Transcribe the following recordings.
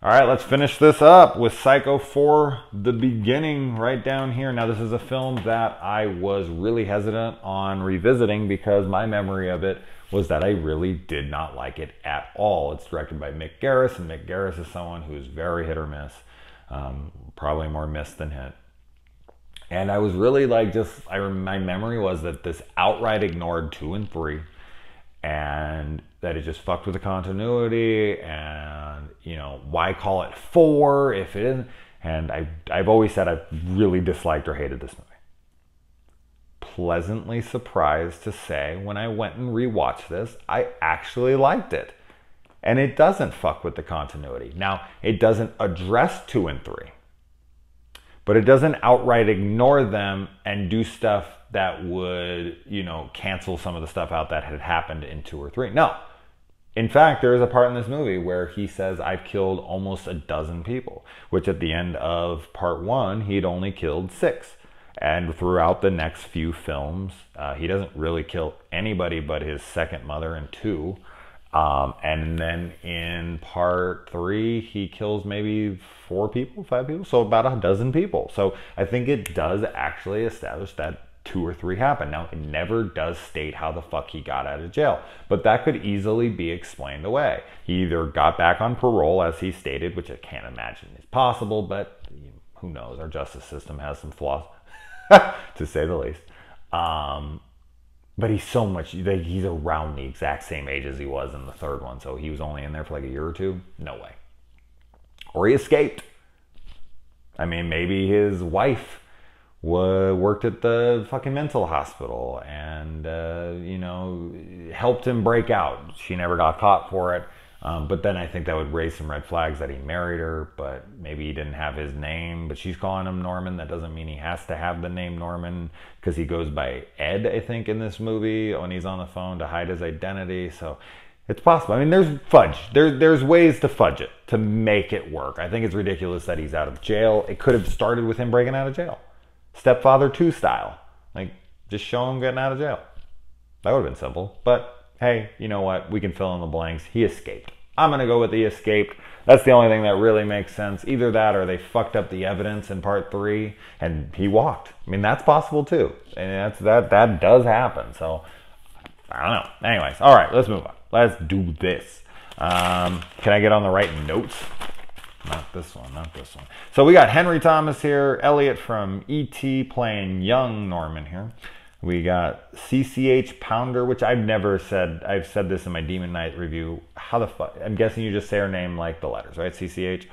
All right, let's finish this up with Psycho 4, The Beginning, right down here. Now, this is a film that I was really hesitant on revisiting because my memory of it was that I really did not like it at all. It's directed by Mick Garris, and Mick Garris is someone who's very hit or miss, probably more miss than hit. And I was really like, my memory was that this outright ignored 2 and 3, and that it just fucked with the continuity, and why call it 4 if it isn't? And I've always said I've really disliked or hated this movie. Pleasantly surprised to say, when I went and rewatched this, I actually liked it, and it doesn't fuck with the continuity. Now, it doesn't address 2 and 3, but it doesn't outright ignore them and do stuff that would, cancel some of the stuff out that had happened in 2 or 3. No. In fact, there is a part in this movie where he says, I've killed almost a dozen people, which at the end of part 1, he'd only killed 6. And throughout the next few films, he doesn't really kill anybody but his second mother in 2. And then in part 3, he kills maybe 4 people, 5 people, so about a dozen people. So I think it does actually establish that 2 or 3 happen. Now, it never does state how the fuck he got out of jail, but that could easily be explained away. He either got back on parole, as he stated, which I can't imagine is possible, but who knows? Our justice system has some flaws, to say the least. But he's so much, he's around the exact same age as he was in the 3rd one, so he was only in there for like a year or 2? No way. Or he escaped. I mean, maybe his wife worked at the fucking mental hospital and, helped him break out. She never got caught for it. But then I think that would raise some red flags that he married her, but maybe he didn't have his name, but she's calling him Norman. That doesn't mean he has to have the name Norman, because he goes by Ed, I think, in this movie when he's on the phone to hide his identity. So it's possible. I mean, there's fudge. There's ways to fudge it, to make it work. I think it's ridiculous that he's out of jail. It could have started with him breaking out of jail. Stepfather 2 style. Like, just show him getting out of jail. That would have been simple. But, hey, you know what? We can fill in the blanks. He escaped. I'm going to go with he escaped. That's the only thing that really makes sense. Either that or they fucked up the evidence in part 3 and he walked. I mean, that's possible too. And that does happen. So, I don't know. Anyways, all right, let's move on. Let's do this. Can I get on the right notes? Not this one, not this one. So we got Henry Thomas here, Elliot from E.T. playing young Norman here. We got CCH Pounder, which I've never said. I've said this in my Demon Knight review. How the fuck? I'm guessing you just say her name like the letters, right? CCH.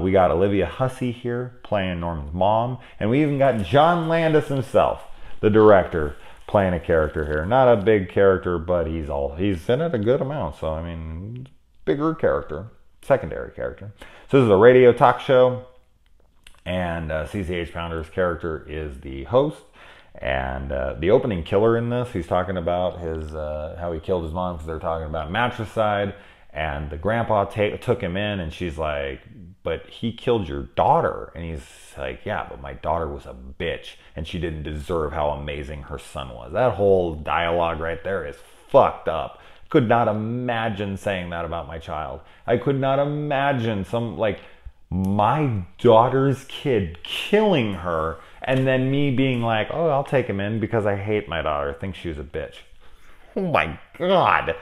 We got Olivia Hussey here playing Norman's mom. And we even got John Landis himself, the director, playing a character here. Not a big character, but he's in it a good amount. So, I mean, bigger character, secondary character. So this is a radio talk show, and CCH Pounder's character is the host. And the opening killer in this, he's talking about his how he killed his mom, because they're talking about matricide, and the grandpa took him in, and she's like, but he killed your daughter. And he's like, yeah, but my daughter was a bitch, and she didn't deserve how amazing her son was. That whole dialogue right there is fucked up. Could not imagine saying that about my child. I could not imagine my daughter's kid killing her, and then me being like, oh, I'll take him in because I hate my daughter. I think she was a bitch. Oh my God.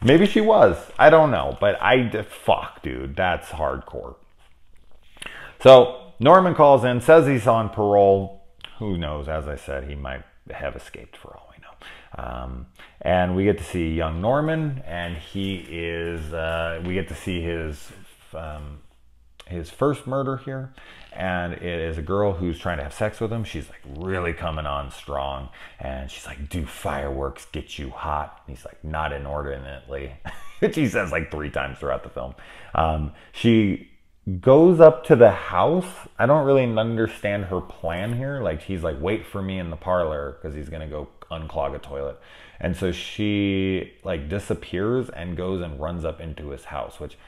Maybe she was. I don't know. But fuck, dude. That's hardcore. So Norman calls in, says he's on parole. Who knows? As I said, he might have escaped for all we know. And we get to see young Norman, and he is, we get to see his first murder here, and it is a girl who's trying to have sex with him. She's like really coming on strong, and she's like, do fireworks get you hot? And he's like, not inordinately, which he says like 3 times throughout the film. She goes up to the house. I don't really understand her plan here. Like, he's like, wait for me in the parlor because he's gonna go unclog a toilet. And so she like disappears and goes and runs up into his house, which,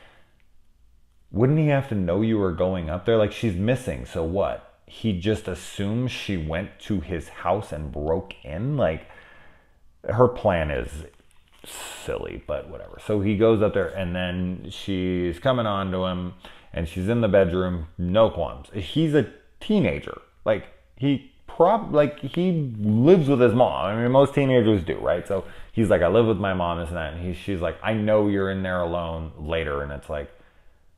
wouldn't he have to know you were going up there? Like, she's missing, so what? He just assumes she went to his house and broke in? Like, her plan is silly, but whatever. So he goes up there, and then she's coming on to him, and she's in the bedroom, no qualms. He's a teenager. Like, he lives with his mom. I mean, most teenagers do, right? So he's like, I live with my mom, this and that. And she's like, I know you're in there alone later. And it's like,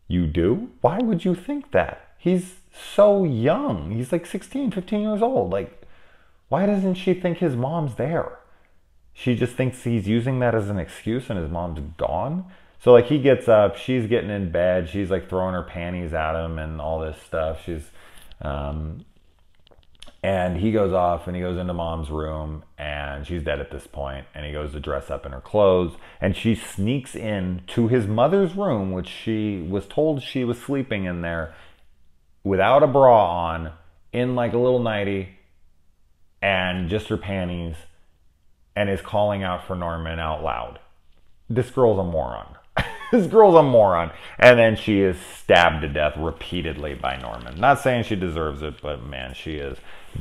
you do? Why would you think that? He's so young. He's like 16, 15 years old. Like, why doesn't she think his mom's there? She just thinks he's using that as an excuse and his mom's gone. So like, he gets up, she's getting in bed, she's like throwing her panties at him and all this stuff. And he goes off and he goes into mom's room, and she's dead at this point, and he goes to dress up in her clothes, and she sneaks in to his mother's room, which she was told she was sleeping in there without a bra on, in like a little nightie and just her panties, and is calling out for Norman out loud. This girl's a moron. This girl's a moron. And then she is stabbed to death repeatedly by Norman. Not saying she deserves it, but man, she is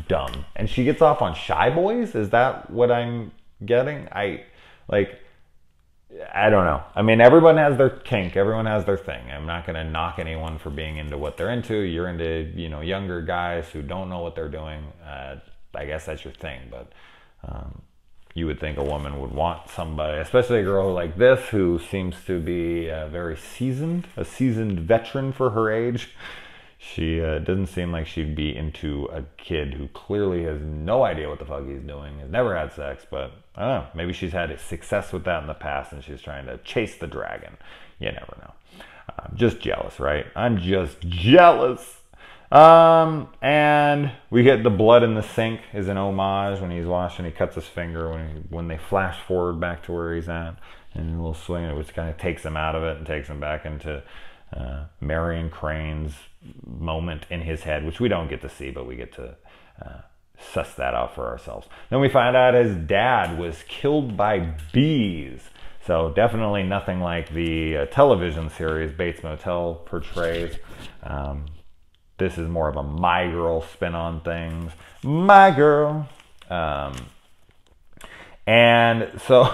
dumb. And she gets off on Shy Boys? Is that what I'm getting? I don't know. I mean, everyone has their kink. Everyone has their thing. I'm not going to knock anyone for being into what they're into. You're into, younger guys who don't know what they're doing. I guess that's your thing. But you would think a woman would want somebody, especially a girl like this, who seems to be very seasoned, a seasoned veteran for her age. She doesn't seem like she'd be into a kid who clearly has no idea what the fuck he's doing, has never had sex, but I don't know. Maybe she's had success with that in the past and she's trying to chase the dragon. You never know. I'm just jealous, right? I'm just jealous. And we get the blood in the sink is an homage when he's washing. He cuts his finger when they flash forward back to where he's at, and a little swing, which kind of takes him out of it and takes him back into Marion Crane's moment in his head, which we don't get to see, but we get to suss that out for ourselves. Then we find out his dad was killed by bees. So definitely nothing like the television series Bates Motel portrays. This is more of a My Girl spin on things. My Girl. And so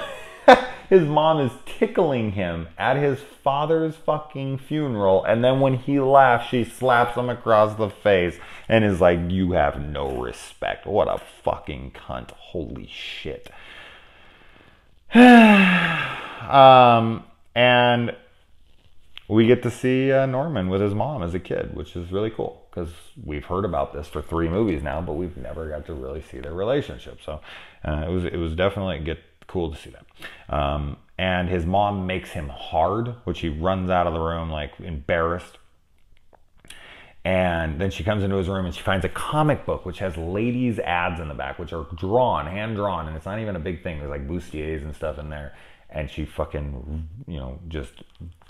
his mom is tickling him at his father's fucking funeral. And then when he laughs, she slaps him across the face and is like, you have no respect. What a fucking cunt. Holy shit. And we get to see Norman with his mom as a kid, which is really cool because we've heard about this for 3 movies now, but we've never got to really see their relationship. So it was definitely cool to see that. And his mom makes him hard, which he runs out of the room like embarrassed. And then she comes into his room and she finds a comic book which has ladies' ads in the back, which are drawn, hand drawn, and it's not even a big thing. There's like bustiers and stuff in there. And she fucking, just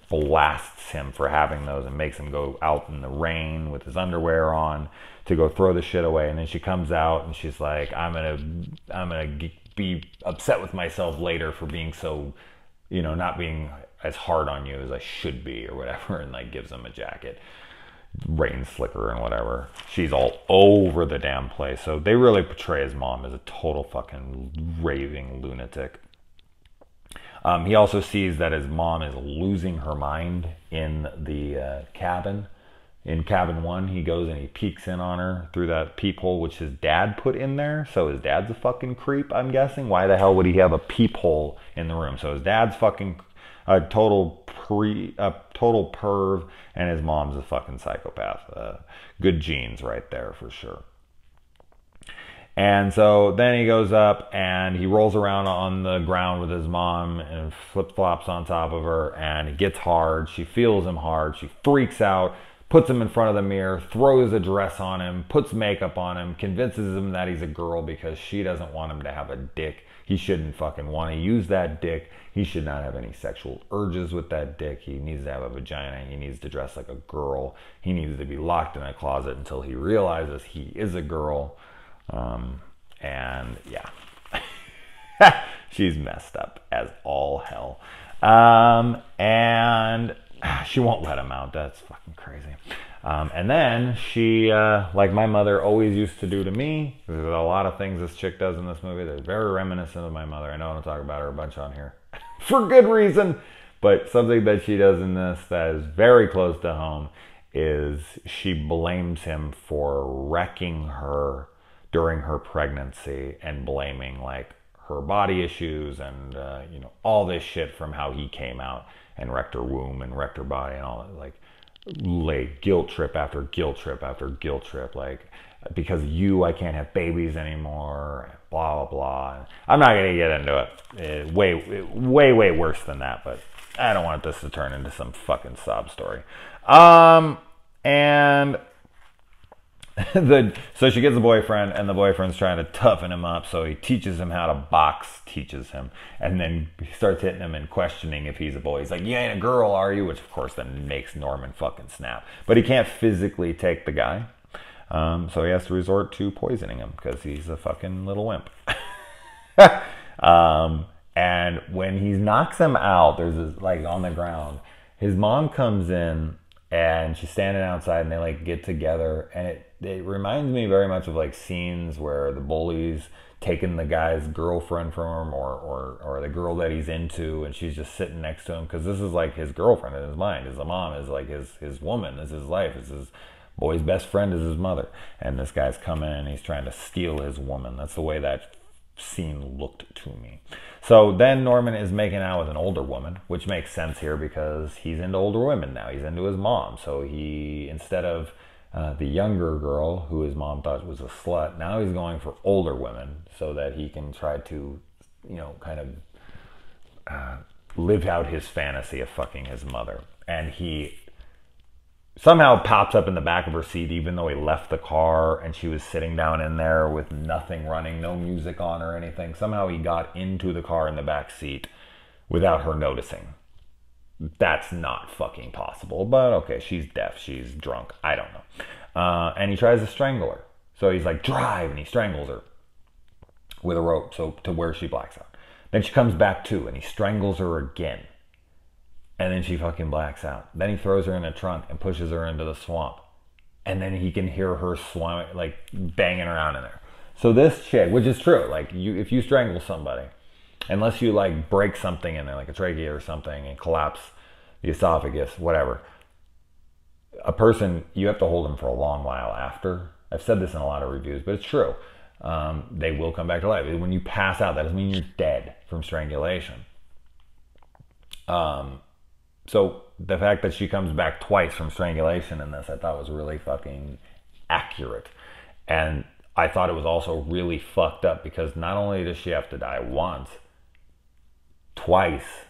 blasts him for having those and makes him go out in the rain with his underwear on to go throw the shit away. And then she comes out and she's like, I'm gonna be upset with myself later for being so, not being as hard on you as I should be or whatever, and like gives him a jacket, rain slicker and whatever. She's all over the damn place. So they really portray his mom as a total fucking raving lunatic. He also sees that his mom is losing her mind in the cabin. In cabin 1, he goes and he peeks in on her through that peephole, which his dad put in there. So his dad's a fucking creep, I'm guessing. Why the hell would he have a peephole in the room? So his dad's fucking a total perv, and his mom's a fucking psychopath. Good genes right there for sure. And so then he goes up and he rolls around on the ground with his mom and flip-flops on top of her, and he gets hard. She feels him hard. She freaks out, puts him in front of the mirror, throws a dress on him, puts makeup on him, convinces him that he's a girl because she doesn't want him to have a dick. He shouldn't fucking want to use that dick. He should not have any sexual urges with that dick. He needs to have a vagina. He needs to dress like a girl. He needs to be locked in a closet until he realizes he is a girl. And yeah, she's messed up as all hell. And she won't let him out. That's fucking crazy. And then she, like my mother always used to do to me, there's a lot of things this chick does in this movie that are very reminiscent of my mother. I know I don't talk about her a bunch on here, for good reason. But something that she does in this that is very close to home is she blames him for wrecking her during her pregnancy and blaming like her body issues and all this shit from how he came out and wrecked her womb and wrecked her body and all that, like guilt trip after guilt trip after guilt trip, like because of you I can't have babies anymore, blah blah blah. I'm not gonna get into it. Way worse than that, but I don't want this to turn into some fucking sob story. And so she gets a boyfriend, and the boyfriend's trying to toughen him up, so he teaches him how to box, and then he starts hitting him and questioning if he's a boy. He's like, you ain't a girl, are you? Which, of course, then makes Norman fucking snap. But he can't physically take the guy, so he has to resort to poisoning him, because he's a fucking little wimp. And when he knocks him out, there's this, like, on the ground, his mom comes in, and she's standing outside, and they, like, get together, and it reminds me very much of, like, scenes where the bully's taking the guy's girlfriend from him, or the girl that he's into, and she's just sitting next to him, because this is, like, his girlfriend in his mind. His mom is, like, his woman, is his life, is his boy's best friend, is his mother, and this guy's coming in, and he's trying to steal his woman. That's the way that scene looked to me. So then Norman is making out with an older woman, which makes sense here because he's into older women now. He's into his mom. So he, instead of the younger girl who his mom thought was a slut, now he's going for older women so that he can try to, kind of live out his fantasy of fucking his mother. And he somehow pops up in the back of her seat, even though he left the car and she was sitting down in there with nothing running, no music on or anything. Somehow he got into the car in the back seat without her noticing. That's not fucking possible, but okay, she's deaf, she's drunk, I don't know. And he tries to strangle her. So he's like, drive, and he strangles her with a rope so to where she blacks out. Then she comes back to, and he strangles her again. And then she fucking blacks out. Then he throws her in a trunk and pushes her into the swamp. And then he can hear her like banging around in there. So this chick, which is true, like if you strangle somebody, unless you like break something in there, like a trachea or something, and collapse the esophagus, whatever, a person, you have to hold them for a long while after. I've said this in a lot of reviews, but it's true. They will come back to life. When you pass out, that doesn't mean you're dead from strangulation. So the fact that she comes back twice from strangulation in this, I thought was really fucking accurate. And I thought it was also really fucked up because not only does she have to die once, twice,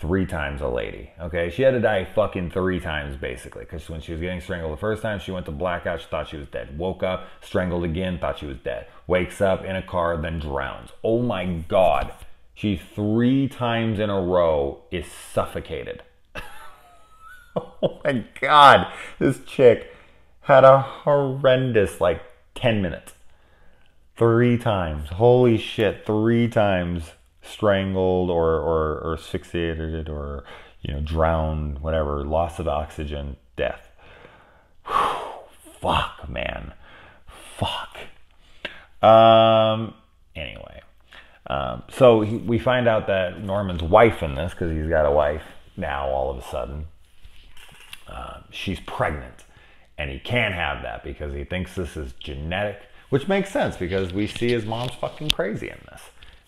3 times a lady. Okay, she had to die fucking 3 times basically, because when she was getting strangled the first time, she went to blackout, she thought she was dead. Woke up, strangled again, thought she was dead. Wakes up in a car, then drowns. Oh my God. She 3 times in a row is suffocated. Oh my God. This chick had a horrendous, 10 minutes. 3 times. Holy shit. 3 times strangled or asphyxiated or, drowned, whatever. Loss of oxygen, death. Whew. Fuck, man. Fuck. Anyway. So we find out that Norman's wife in this, because he's got a wife now all of a sudden, she's pregnant, and he can't have that because he thinks this is genetic, which makes sense because we see his mom's fucking crazy in this,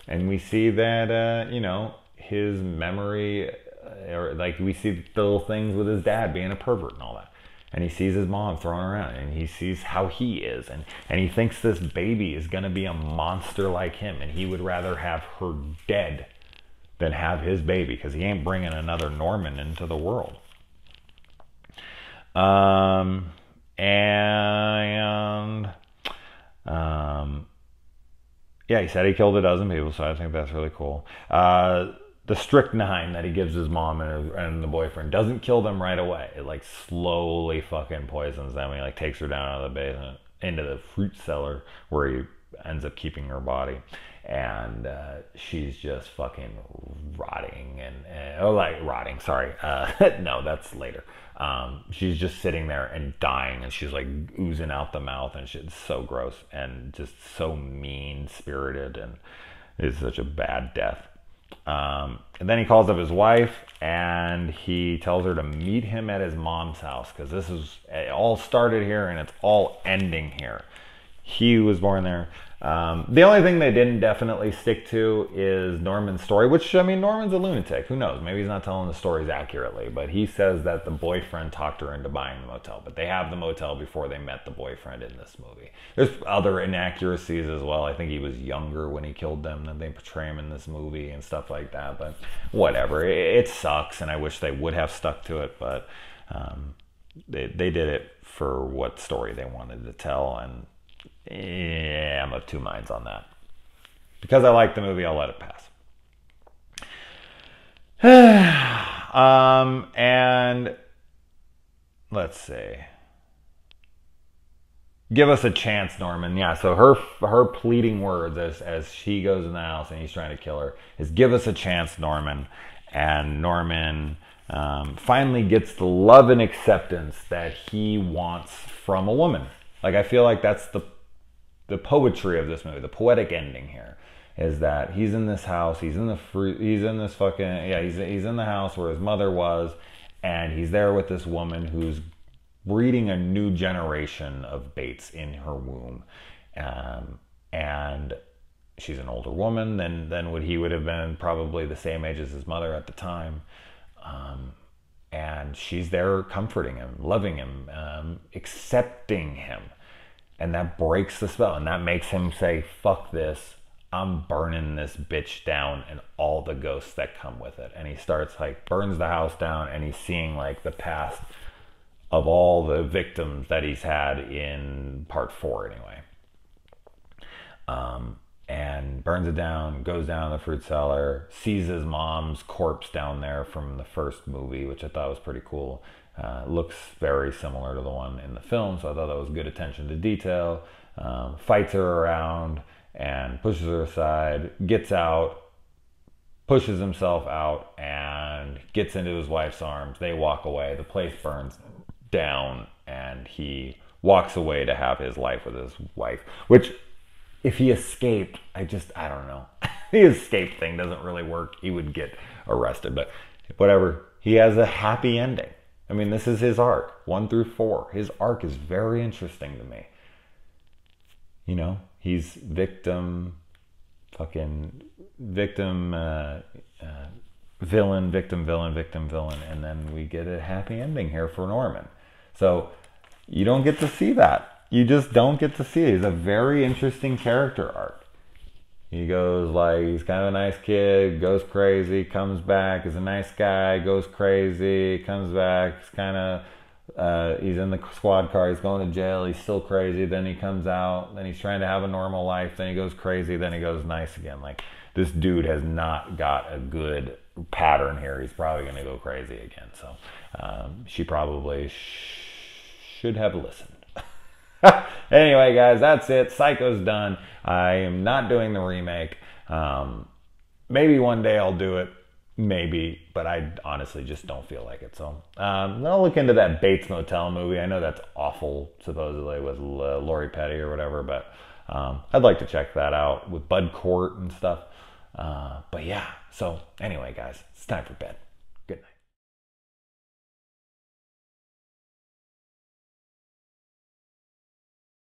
and we see that his memory, or we see the little things with his dad being a pervert and all that. And he sees his mom throwing around, and he sees how he is, and he thinks this baby is going to be a monster like him, and he would rather have her dead than have his baby, because he ain't bringing another Norman into the world. Yeah, he said he killed 12 people, so I think that's really cool. The strychnine that he gives his mom and the boyfriend doesn't kill them right away. It slowly fucking poisons them. He takes her down out of the basement into the fruit cellar where he ends up keeping her body, and she's just fucking rotting rotting. Sorry, no, that's later. She's just sitting there and dying, and she's oozing out the mouth, and shit's so gross and just so mean spirited, and it's such a bad death. And then he calls up his wife and he tells her to meet him at his mom's house because it all started here and it's all ending here. He was born there. The only thing they didn't definitely stick to is Norman's story, which, I mean, Norman's a lunatic. Who knows? Maybe he's not telling the stories accurately, but he says that the boyfriend talked her into buying the motel, but they have the motel before they met the boyfriend in this movie. There's other inaccuracies as well. I think he was younger when he killed them than they portray him in this movie and stuff like that, but whatever. It sucks, and I wish they would have stuck to it, but they did it for what story they wanted to tell, and yeah, I'm of two minds on that. Because I like the movie, I'll let it pass. And let's see. Give us a chance, Norman. Yeah, so her pleading words as she goes in the house and he's trying to kill her is, give us a chance, Norman. And Norman finally gets the love and acceptance that he wants from a woman. Like, I feel like that's the poetry of this movie, the poetic ending here, is that he's in this house, he's in the house where his mother was, and he's there with this woman who's breeding a new generation of Bates in her womb, and she's an older woman than what he would have been, probably the same age as his mother at the time, and she's there comforting him, loving him, accepting him. And that breaks the spell, and that makes him say, fuck this, I'm burning this bitch down and all the ghosts that come with it. And he starts, like, burns the house down, and he's seeing, like, the past of all the victims that he's had in part 4 anyway. And burns it down, goes down the fruit cellar, sees his mom's corpse down there from the first movie, which I thought was pretty cool. Looks very similar to the one in the film, so I thought that was good attention to detail. Fights her around and pushes her aside, gets out, pushes himself out, and gets into his wife's arms. They walk away. The place burns down, and he walks away to have his life with his wife, which, if he escaped, I don't know. The escape thing doesn't really work. He would get arrested, but whatever. He has a happy ending. I mean, this is his arc, 1 through 4. His arc is very interesting to me. You know, he's victim, villain, and then we get a happy ending here for Norman. So you don't get to see that. You just don't get to see it. He's a very interesting character arc. He goes, like, he's kind of a nice kid, goes crazy, comes back, is a nice guy, goes crazy, comes back, he's kind of, he's in the squad car, he's going to jail, he's still crazy, then he comes out, then he's trying to have a normal life, then he goes crazy, then he goes nice again. Like, this dude has not got a good pattern here. He's probably going to go crazy again. So she probably should have listened. Anyway, guys, that's it. Psycho's done. I am not doing the remake. Maybe one day I'll do it. Maybe. But I honestly just don't feel like it. So I'll look into that Bates Motel movie. I know that's awful, supposedly, with Lori Petty or whatever. But I'd like to check that out with Bud Cort and stuff. But yeah. So anyway, guys, it's time for bed.